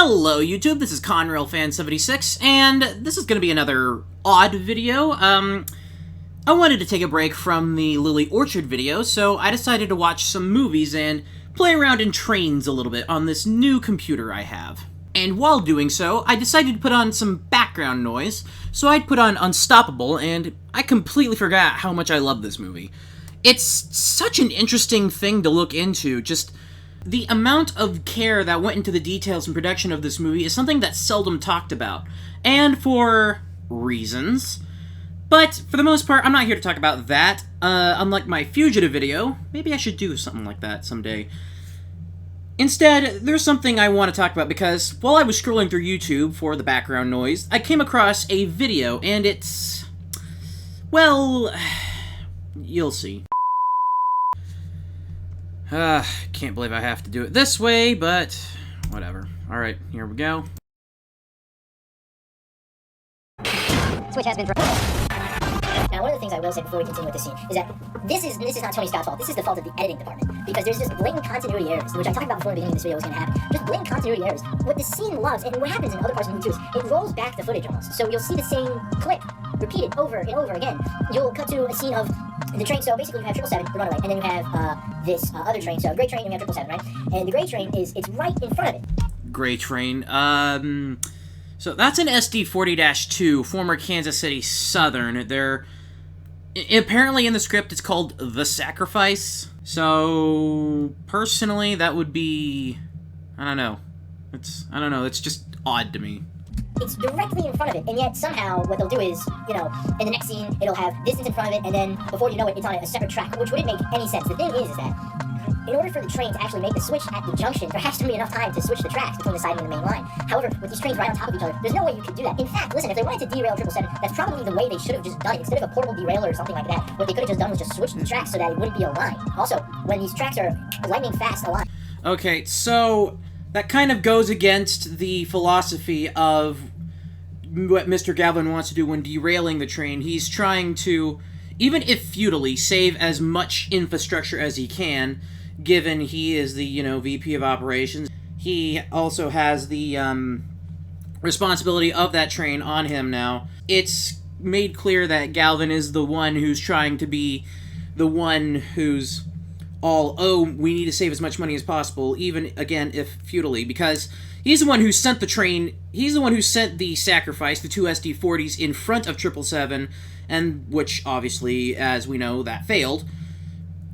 Hello YouTube, this is ConrailFan76, and this is going to be another odd video. I wanted to take a break from the Lily Orchard video, so I decided to watch some movies and play around in trains a little bit on this new computer I have. And while doing so, I decided to put on some background noise, so I'd put on Unstoppable, and I completely forgot how much I love this movie. It's such an interesting thing to look into, just the amount of care that went into the details and production of this movie is something that's seldom talked about, and for reasons. But for the most part, I'm not here to talk about that. Unlike my Fugitive video, maybe I should do something like that someday. Instead, there's something I want to talk about because while I was scrolling through YouTube for the background noise, I came across a video, and it's... well, you'll see. Can't believe I have to do it this way, but whatever. Alright, here we go. Switch has been... Now, one of the things I will say before we continue with the scene is that this is not Tony Scott's fault. This is the fault of the editing department. Because there's just blatant continuity errors, which I talked about before in the beginning of this video was going to happen. Just blatant continuity errors. What the scene loves, and what happens in other parts of the movie too, is it rolls back the footage almost. So you'll see the same clip repeated over and over again. You'll cut to a scene of the train, so basically you have 777, the runaway, and then you have this other train, so gray train, and you have 777, right? And the gray train it's right in front of it. Gray train, so that's an SD40-2, former Kansas City Southern. They're... apparently in the script it's called The Sacrifice, so personally that would be... I don't know, it's just odd to me. It's directly in front of it, and yet somehow what they'll do is, you know, in the next scene, it'll have distance in front of it, and then before you know it, it's on a separate track, which wouldn't make any sense. The thing is that in order for the train to actually make the switch at the junction, there has to be enough time to switch the tracks between the siding and the main line. However, with these trains right on top of each other, there's no way you could do that. In fact, listen, if they wanted to derail 777, that's probably the way they should have just done it. Instead of a portable derailer or something like that, what they could have just done was just switch the tracks so that it wouldn't be a line. Also, when these tracks are lightning fast aligned. Okay, so that kind of goes against the philosophy of what Mr. Galvin wants to do when derailing the train. He's trying to, even if futilely, save as much infrastructure as he can, given he is the, you know, VP of operations. He also has the responsibility of that train on him now. It's made clear that Galvin is the one who's trying to be the one who's all, oh, we need to save as much money as possible, even, again, if futilely, because he's the one who sent the train, he's the one who sent the Sacrifice, the two SD40s, in front of 777, and which, obviously, as we know, that failed.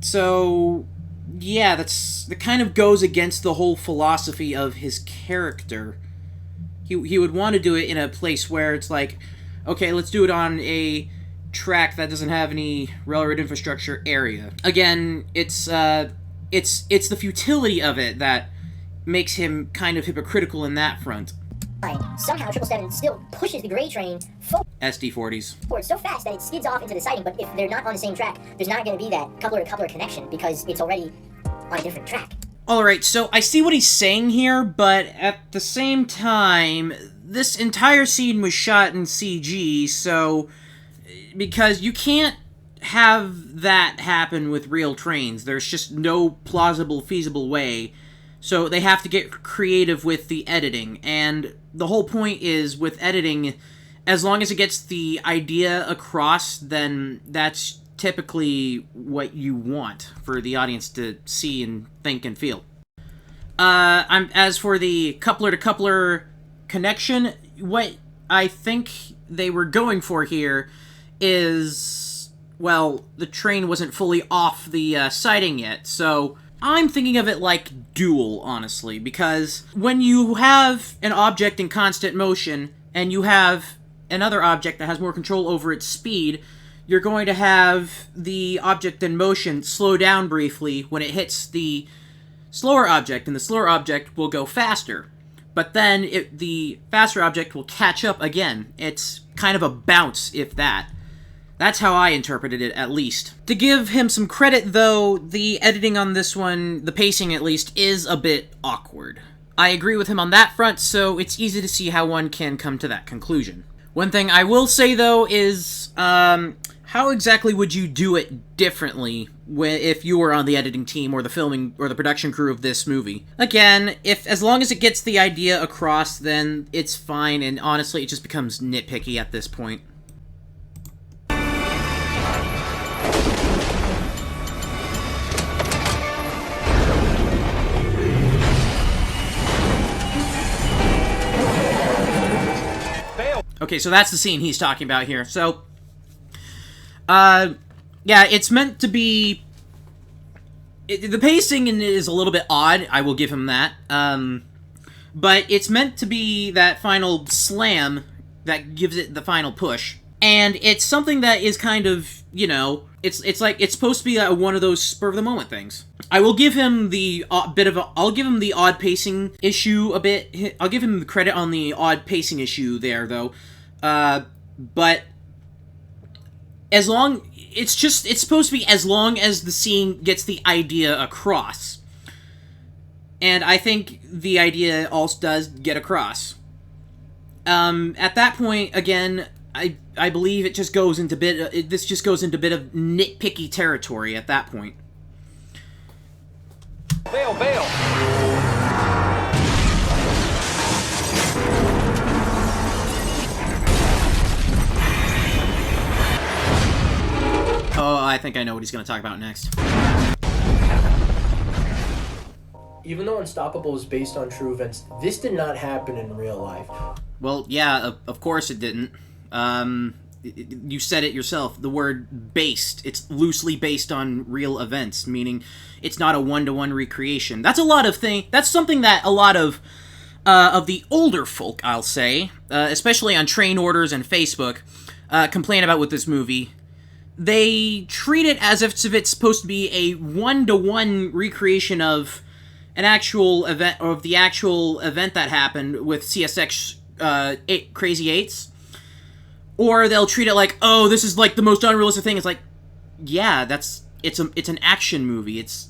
So, yeah, that kind of goes against the whole philosophy of his character. He would want to do it in a place where it's like, okay, let's do it on a track that doesn't have any railroad infrastructure area. Again, it's the futility of it that makes him kind of hypocritical in that front. Somehow 777 still pushes the gray train SD40s forward so fast that it skids off into the siding, but if they're not on the same track, there's not going to be that coupler-to-coupler connection because it's already on a different track. Alright, so I see what he's saying here, but at the same time, this entire scene was shot in CG, so... because you can't have that happen with real trains. There's just no plausible, feasible way. So they have to get creative with the editing. And the whole point is, with editing, as long as it gets the idea across, then that's typically what you want for the audience to see and think and feel. As for the coupler-to-coupler connection, what I think they were going for here is, well, the train wasn't fully off the siding yet, so I'm thinking of it like dual, honestly, because when you have an object in constant motion, and you have another object that has more control over its speed, you're going to have the object in motion slow down briefly when it hits the slower object, and the slower object will go faster. But then the faster object will catch up again. It's kind of a bounce, if that. That's how I interpreted it, at least. To give him some credit, though, the editing on this one, the pacing at least, is a bit awkward. I agree with him on that front, so it's easy to see how one can come to that conclusion. One thing I will say, though, is how exactly would you do it differently if you were on the editing team or the filming or the production crew of this movie? Again, as long as it gets the idea across, then it's fine, and honestly, it just becomes nitpicky at this point. Okay, so that's the scene he's talking about here. So, yeah, it's meant to be... the pacing in it is a little bit odd, I will give him that. But it's meant to be that final slam that gives it the final push. And it's something that is kind of, you know, it's like, it's supposed to be one of those spur-of-the-moment things. I will give him the I'll give him the odd pacing issue a bit. I'll give him the credit on the odd pacing issue there, though. But as long, it's supposed to be as long as the scene gets the idea across. And I think the idea also does get across. At that point, again, I believe it just goes into this just goes into a bit of nitpicky territory at that point. Bail, bail! Oh, I think I know what he's going to talk about next. Even though Unstoppable is based on true events, this did not happen in real life. Well, yeah, of course it didn't. You said it yourself, the word based. It's loosely based on real events, meaning it's not a one-to-one recreation. That's something that a lot of the older folk, I'll say, especially on train orders and Facebook, complain about with this movie. They treat it as if it's supposed to be a one-to-one recreation of an actual event, or of the actual event that happened with CSX Crazy Eights. Or they'll treat it like, oh, this is like the most unrealistic thing. It's like, yeah, it's an action movie. It's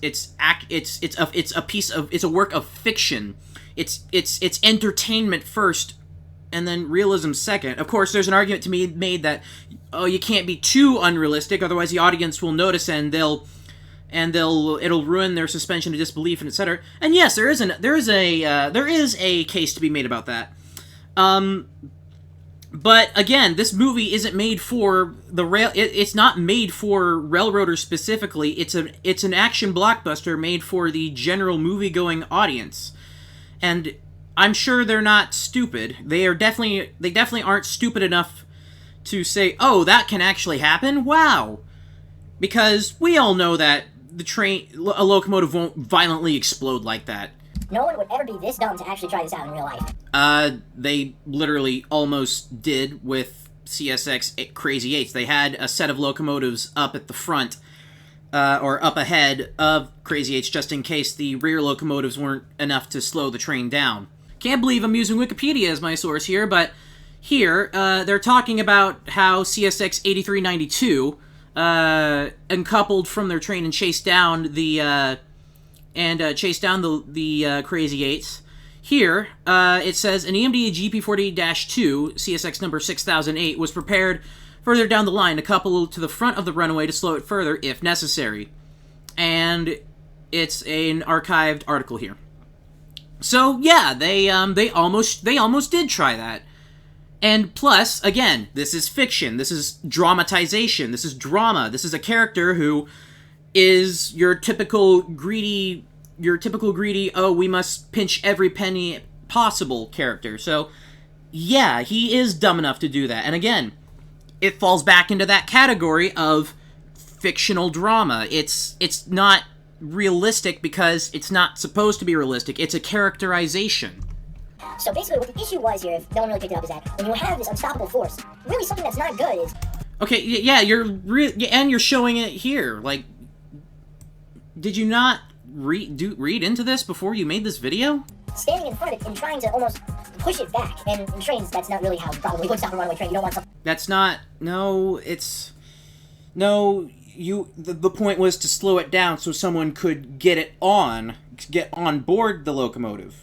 a work of fiction. It's entertainment first, and then realism second. Of course, there's an argument to be made that, oh, you can't be too unrealistic, otherwise the audience will notice and it'll ruin their suspension of disbelief, and etc. And yes, there is a case to be made about that. But again, this movie isn't made for the it's not made for railroaders specifically. It's an action blockbuster made for the general movie-going audience, and I'm sure they're not stupid. They definitely aren't stupid enough to say, "Oh, that can actually happen." Wow, because we all know that a locomotive won't violently explode like that. No one would ever be this dumb to actually try this out in real life. They literally almost did with CSX Crazy Eights. They had a set of locomotives up at the front, or up ahead of Crazy Eights, just in case the rear locomotives weren't enough to slow the train down. Can't believe I'm using Wikipedia as my source here, but here, they're talking about how CSX 8392, uncoupled from their train and chased down the Crazy Eights. Here, it says, an EMD GP40-2, CSX number 6008, was prepared further down the line to couple to the front of the runaway to slow it further if necessary. And it's an archived article here. So, yeah, they almost did try that. And plus, again, this is fiction, this is dramatization, this is drama, this is a character who is your typical greedy, oh, we must pinch every penny possible character. So, yeah, he is dumb enough to do that. And again, it falls back into that category of fictional drama. It's not realistic because it's not supposed to be realistic. It's a characterization. So basically what the issue was here, if no one really picked it up, is that when you have this unstoppable force, really something that's not good is... Okay, yeah, you're showing it here. Like, did you not read into this before you made this video? Standing in front of it and trying to almost push it back. And in trains, that's not really how you probably would stop a runaway train. You don't want something... That's not... No, it's... No, the point was to slow it down so someone could get on board the locomotive.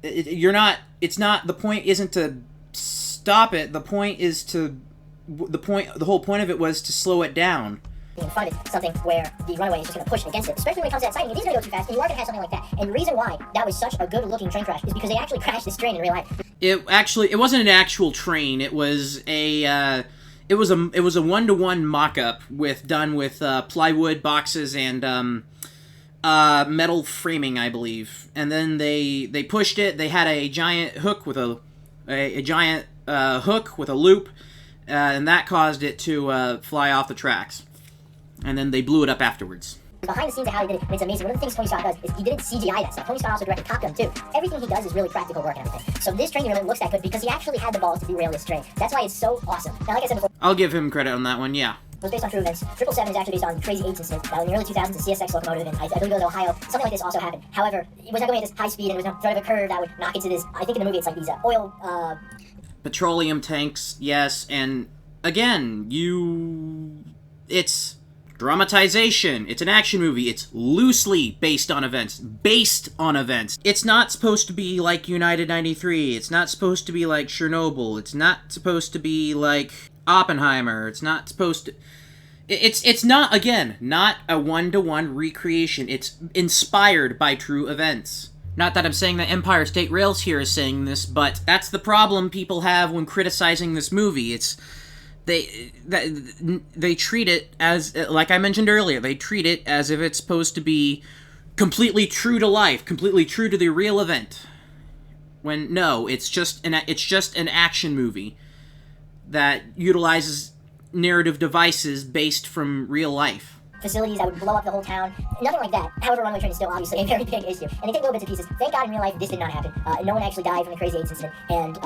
The point isn't to stop it, the point is to the whole point of it was to slow it down. In front of it, something where the runaway is just going to push against it, especially when it comes to that sighting. It is going to go too fast, and you are going to have something like that. And the reason why that was such a good-looking train crash is because they actually crashed this train in real life. It wasn't an actual train. It was a one-to-one mock-up done with plywood boxes and metal framing, I believe. And then they pushed it. They had a giant hook with a giant hook with a loop, and that caused it to fly off the tracks. And then they blew it up afterwards. Behind the scenes of how he did it, and it's amazing. One of the things Tony Scott does is he didn't CGI that stuff. Tony Scott also directed Top Gun too. Everything he does is really practical work and everything. So this train unit looks that good because he actually had the balls to derail this train. That's why it's so awesome. Now, like I said before, I'll give him credit on that one, yeah. It was based on true events. 777 is actually based on Crazy 8's incident. In the early 2000s, a CSX locomotive, and I believe it was in Ohio. Something like this also happened. However, it was not going at this high speed, and there was no sort of a curve that would knock into this. I think in the movie it's like these oil... Petroleum tanks, yes, and again, it's dramatization. It's an action movie. It's loosely based on events. It's not supposed to be like United 93. It's not supposed to be like Chernobyl. It's not supposed to be like Oppenheimer. It's not supposed to... It's not, again, not a one-to-one recreation. It's inspired by true events. Not that I'm saying that Empire State Rails here is saying this, but that's the problem people have when criticizing this movie. They treat it as, like I mentioned earlier, they treat it as if it's supposed to be completely true to life, completely true to the real event. When no, it's just an action movie that utilizes narrative devices based from real life. Facilities that would blow up the whole town. Nothing like that. However, runaway train is still obviously a very big issue. And they take little bits and pieces. Thank God in real life this did not happen. No one actually died from the Crazy 8's incident. And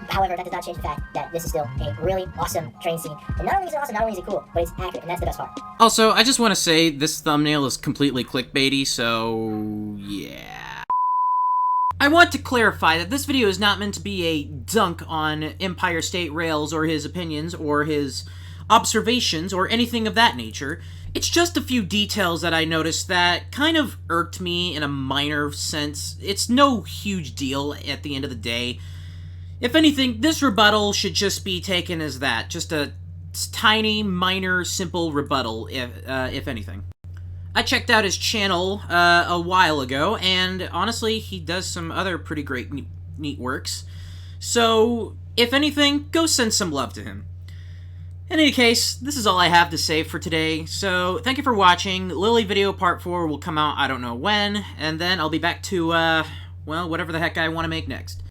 however, that does not change the fact that this is still a really awesome train scene. And not only is it awesome, not only is it cool, but it's accurate, and that's the best part. Also, I just want to say this thumbnail is completely clickbaity, so yeah. I want to clarify that this video is not meant to be a dunk on Empire State Rails or his opinions or his observations or anything of that nature. It's just a few details that I noticed that kind of irked me in a minor sense. It's no huge deal at the end of the day. If anything, this rebuttal should just be taken as that. Just a tiny, minor, simple rebuttal, if anything. I checked out his channel a while ago, and honestly, he does some other pretty great, neat works. So, if anything, go send some love to him. In any case, this is all I have to say for today, so thank you for watching. Lily video part 4 will come out I don't know when, and then I'll be back to, well, whatever the heck I want to make next.